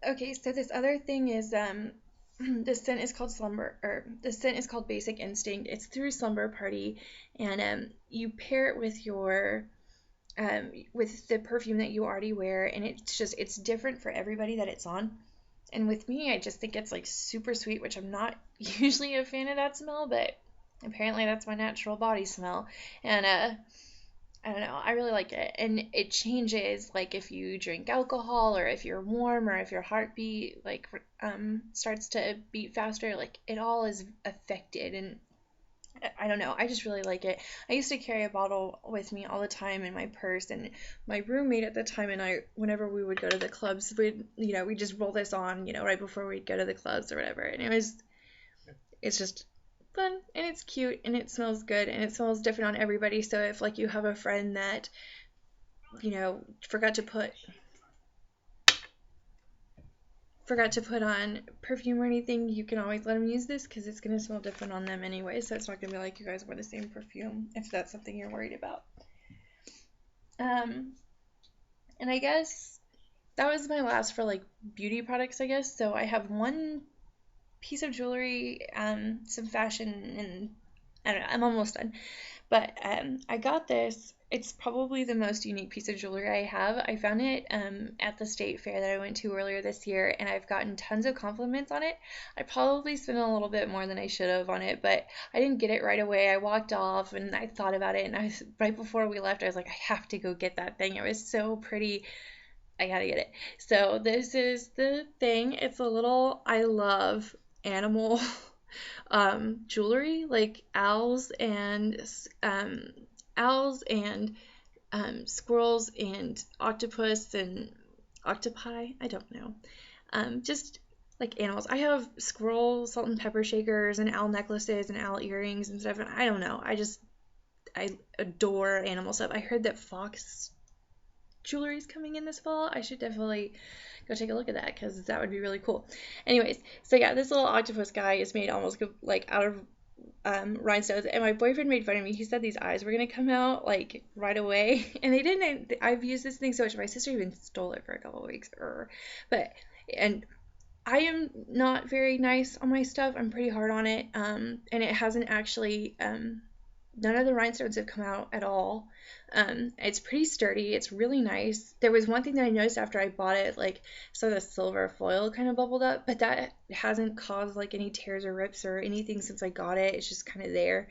Okay, so this other thing is the scent is called Basic Instinct. It's through Slumber Party, and you pair it with the perfume that you already wear, and it's different for everybody that it's on. And with me, I just think it's like super sweet, which I'm not usually a fan of that smell, but apparently that's my natural body smell. And I don't know, I really like it. And it changes like if you drink alcohol or if you're warm or if your heartbeat like starts to beat faster, like it all is affected. And I don't know, I just really like it. I used to carry a bottle with me all the time in my purse, and my roommate at the time and I, whenever we would go to the clubs, we'd just roll this on, right before we'd go to the clubs or whatever. And it's just fun, and it's cute, and it smells good, and it smells different on everybody. So if like you have a friend that, forgot to put on perfume or anything, you can always let them use this because it's going to smell different on them anyway. So it's not going to be like you guys wear the same perfume if that's something you're worried about. And I guess that was my last for like beauty products, I guess. So I have one piece of jewelry, some fashion, and I don't know, I'm almost done. But I got this. It's probably the most unique piece of jewelry I have. I found it at the state fair that I went to earlier this year, and I've gotten tons of compliments on it. I probably spent a little bit more than I should have on it, but I didn't get it right away. I walked off and I thought about it, and right before we left, I was like, I have to go get that thing. It was so pretty. I gotta get it. So this is the thing. It's a little, I love animal jewelry, like squirrels and octopus and octopi. I don't know. Just like animals. I have squirrel salt and pepper shakers and owl necklaces and owl earrings and stuff. And I don't know. I adore animal stuff. I heard that fox jewelry is coming in this fall. I should definitely go take a look at that because that would be really cool. Anyways, so yeah, this little octopus guy is made almost like out of rhinestones, and my boyfriend made fun of me. He said these eyes were gonna come out like right away, and they didn't. I've used this thing so much. My sister even stole it for a couple of weeks, and I am not very nice on my stuff. I'm pretty hard on it, and it hasn't actually. None of the rhinestones have come out at all. It's pretty sturdy. It's really nice. There was one thing that I noticed after I bought it, like, so the silver foil kind of bubbled up, but that hasn't caused like any tears or rips or anything since I got it. It's just kind of there.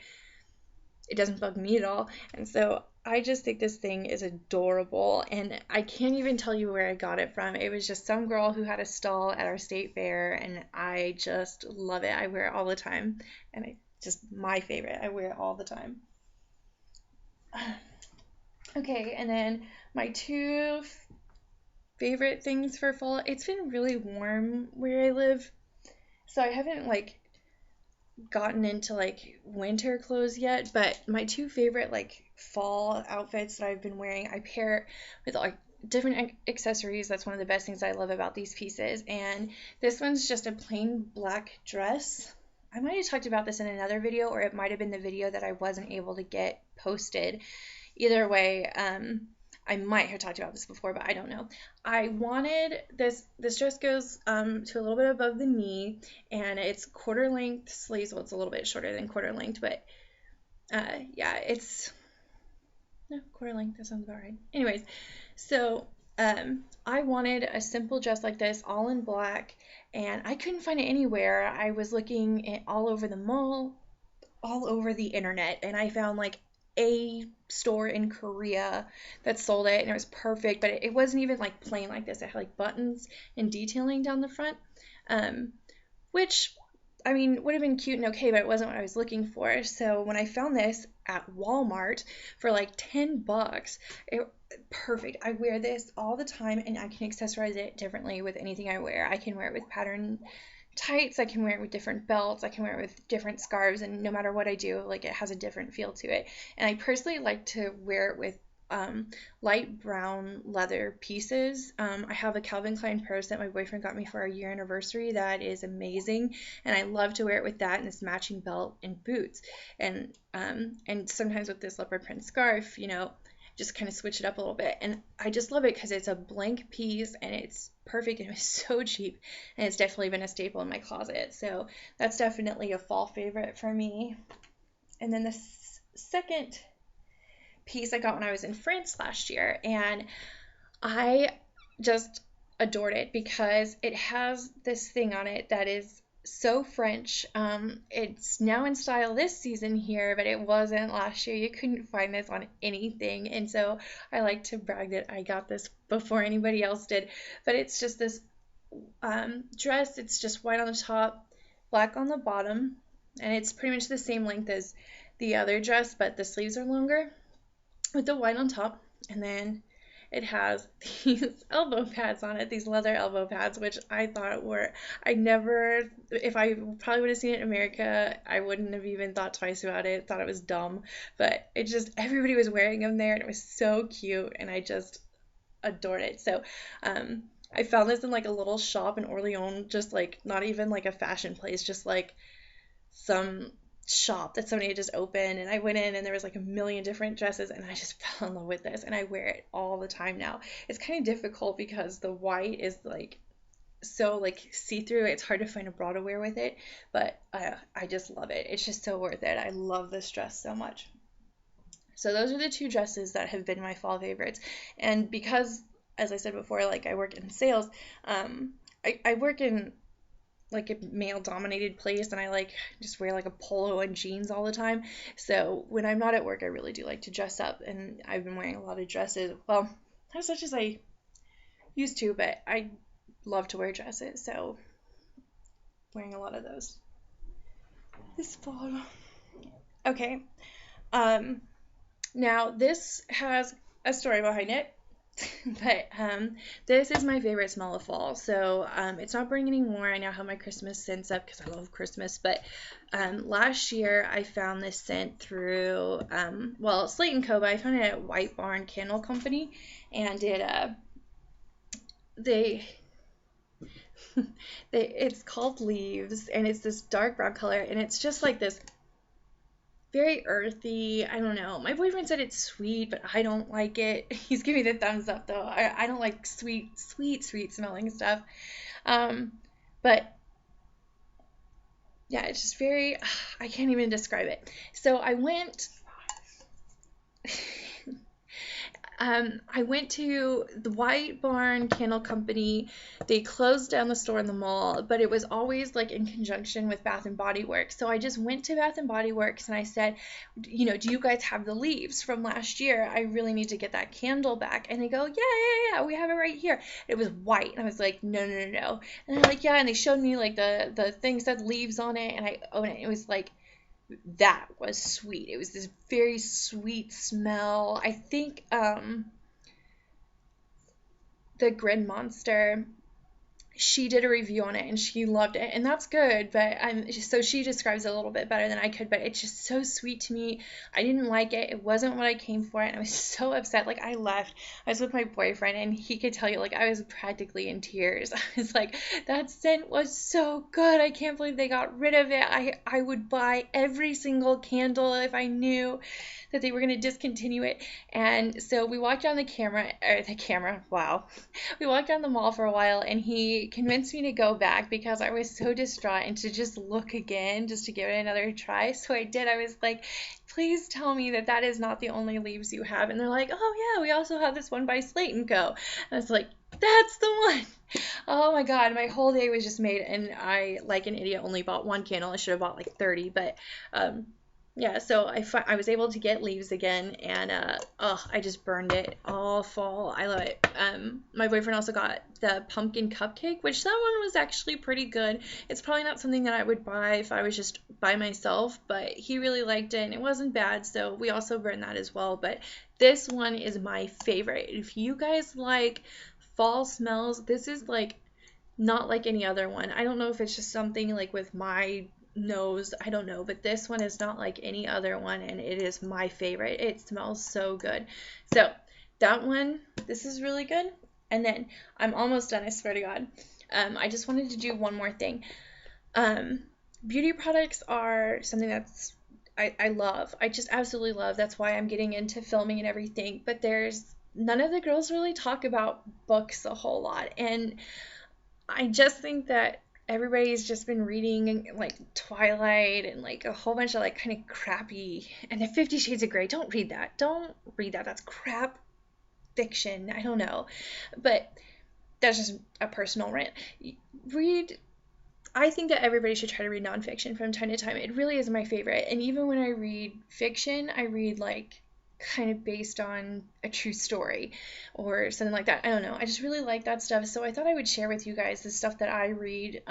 It doesn't bug me at all. And so I just think this thing is adorable, and I can't even tell you where I got it from. It was just some girl who had a stall at our state fair, and I just love it. I wear it all the time, and it's just my favorite. I wear it all the time. Okay, and then my two favorite things for fall. It's been really warm where I live, so I haven't like gotten into like winter clothes yet, but my two favorite like fall outfits that I've been wearing, I pair with like different accessories. That's one of the best things I love about these pieces. And this one's just a plain black dress. I might have talked about this in another video, or it might have been the video that I wasn't able to get posted. Either way, I might have talked about this before, but I don't know. I wanted this dress goes to a little bit above the knee, and it's quarter length sleeves. Well, it's a little bit shorter than quarter length, but yeah, it's no quarter length. That sounds about right. Anyways, so I wanted a simple dress like this, all in black, and I couldn't find it anywhere. I was looking all over the mall, all over the internet, and I found like a store in Korea that sold it, and it was perfect, but it wasn't even like plain like this. It had like buttons and detailing down the front, which I mean would have been cute and okay, but it wasn't what I was looking for. So when I found this at Walmart for like $10, perfect. I wear this all the time, and I can accessorize it differently with anything I wear. I can wear it with pattern tights, I can wear it with different belts, I can wear it with different scarves, and no matter what I do, like it has a different feel to it. And I personally like to wear it with light brown leather pieces. I have a Calvin Klein purse that my boyfriend got me for our year anniversary that is amazing, and I love to wear it with that and this matching belt and boots. And sometimes with this leopard print scarf, just kind of switch it up a little bit. And I just love it because it's a blank piece and it's perfect and it's so cheap, and it's definitely been a staple in my closet. So that's definitely a fall favorite for me. And then the second piece I got when I was in France last year, and I just adored it because it has this thing on it that is so French. It's now in style this season here, but it wasn't last year. You couldn't find this on anything, and so I like to brag that I got this before anybody else did. But it's just this dress. It's just white on the top, black on the bottom, and it's pretty much the same length as the other dress, but the sleeves are longer with the white on top, and then it has these elbow pads on it, these leather elbow pads, which I thought were, I never, if I probably would have seen it in America, I wouldn't have even thought twice about it, thought it was dumb, but it just, everybody was wearing them there, and it was so cute, and I just adored it. So, I found this in like a little shop in Orleans, just like, not even like a fashion place, just like some shop that somebody had just opened, and I went in and there was like a million different dresses, and I just fell in love with this, and I wear it all the time now. It's kind of difficult because the white is like so like see-through. It's hard to find a bra to wear with it, but I just love it. It's just so worth it. I love this dress so much. So those are the two dresses that have been my fall favorites. And because, as I said before, like I work in sales, I work in like a male dominated place, and I like just wear like a polo and jeans all the time. So when I'm not at work, I really do like to dress up, and I've been wearing a lot of dresses. Well, not as much as I used to, but I love to wear dresses, so wearing a lot of those this fall. Okay. Now this has a story behind it. But this is my favorite smell of fall. So it's not burning anymore. I now have my Christmas scents up because I love Christmas. But last year I found this scent through Slate & Co. But I found it at White Barn Candle Company, and it's called Leaves, and it's this dark brown color, and it's just like this very earthy. I don't know. My boyfriend said it's sweet, but I don't like it. He's giving me the thumbs up though. I don't like sweet smelling stuff. But yeah, it's just very, I can't even describe it. So I went to the White Barn Candle Company. They closed down the store in the mall, but it was always like in conjunction with Bath and Body Works. So I just went to Bath and Body Works and I said, you know, do you guys have the leaves from last year? I really need to get that candle back. And they go, yeah, we have it right here. It was white, and I was like, no. And they're like, yeah, and they showed me like the thing said leaves on it, and I opened it. It was like, that was sweet. It was this very sweet smell. I think the Grin Monster, she did a review on it and she loved it, and that's good, but so she describes it a little bit better than I could, but it's just so sweet to me. I didn't like it. It wasn't what I came for, and I was so upset. Like, I left. I was with my boyfriend, and he could tell you, like, I was practically in tears. I was like, that scent was so good. I can't believe they got rid of it. I would buy every single candle if I knew that they were going to discontinue it. And so we walked down wow. We walked down the mall for a while, and he convinced me to go back because I was so distraught, and to just look again, just to give it another try. So I did. I was like, please tell me that is not the only leaves you have. And they're like, oh yeah, we also have this one by Slate & Co. And I was like, that's the one. Oh my God, my whole day was just made, and I, like an idiot, only bought one candle. I should have bought like 30, but yeah, so I was able to get leaves again, and I just burned it all fall. I love it. My boyfriend also got the pumpkin cupcake, which that one was actually pretty good. It's probably not something that I would buy if I was just by myself, but he really liked it, and it wasn't bad, so we also burned that as well. But this one is my favorite. If you guys like fall smells, this is like not like any other one. I don't know if it's just something like with my nose, I don't know, but this one is not like any other one, and it is my favorite. It smells so good. So that one, this is really good. And then I'm almost done, I swear to God. I just wanted to do one more thing. Beauty products are something that's I love. I just absolutely love. That's why I'm getting into filming and everything. But there's none of the girls really talk about books a whole lot. And I just think that everybody's just been reading like Twilight and like a whole bunch of like kind of crappy, and the 50 Shades of Grey. Don't read that. Don't read that. That's crap fiction. I don't know. But that's just a personal rant. Read I think that everybody should try to read nonfiction from time to time. It really is my favorite. And even when I read fiction, I read like kind of based on a true story or something like that. I don't know. I just really like that stuff. So I thought I would share with you guys the stuff that I read,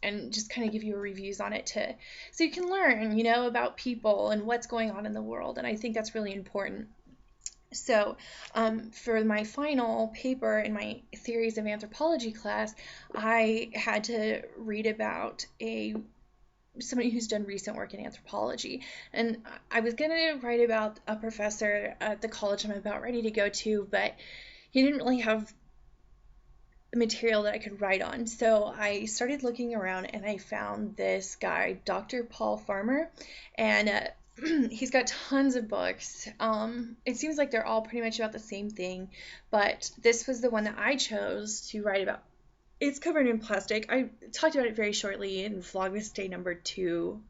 and just kind of give you reviews on it too, so you can learn, about people and what's going on in the world. And I think that's really important. So, for my final paper in my theories of anthropology class, I had to read about somebody who's done recent work in anthropology. And I was going to write about a professor at the college I'm about ready to go to, but he didn't really have material that I could write on. So I started looking around and I found this guy, Dr. Paul Farmer, and he's got tons of books. It seems like they're all pretty much about the same thing, but this was the one that I chose to write about. It's covered in plastic. I talked about it very shortly in Vlogmas Day number 2,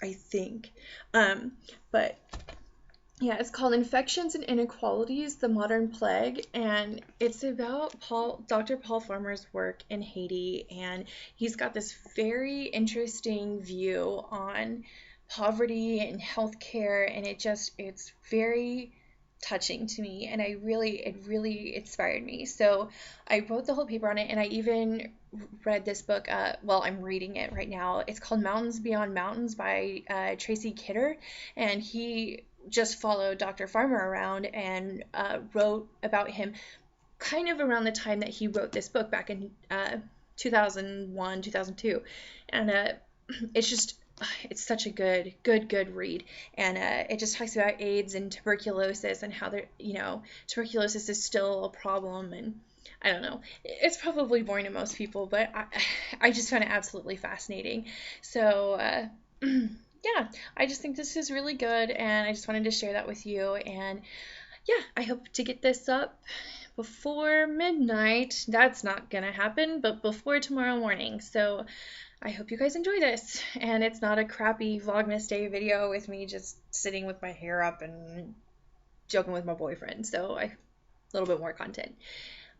I think. But yeah, it's called Infections and Inequalities, the Modern Plague, and it's about Dr. Paul Farmer's work in Haiti, and he's got this very interesting view on poverty and healthcare, and it's very touching to me, and it really inspired me. So I wrote the whole paper on it, and I even read this book. Well, I'm reading it right now. It's called Mountains Beyond Mountains by Tracy Kidder, and he just followed Dr. Farmer around and wrote about him kind of around the time that he wrote this book back in 2001, 2002. And it's such a good read. And it just talks about AIDS and tuberculosis and how tuberculosis is still a problem. And I don't know, it's probably boring to most people, but I just found it absolutely fascinating. So, yeah, I just think this is really good, and I just wanted to share that with you. And yeah, I hope to get this up before midnight. That's not gonna happen, but before tomorrow morning. So I hope you guys enjoy this, and it's not a crappy Vlogmas Day video with me just sitting with my hair up and joking with my boyfriend. So a little bit more content.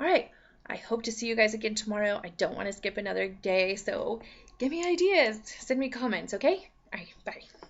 All right, I hope to see you guys again tomorrow. I don't want to skip another day, so give me ideas. Send me comments, okay? All right, bye.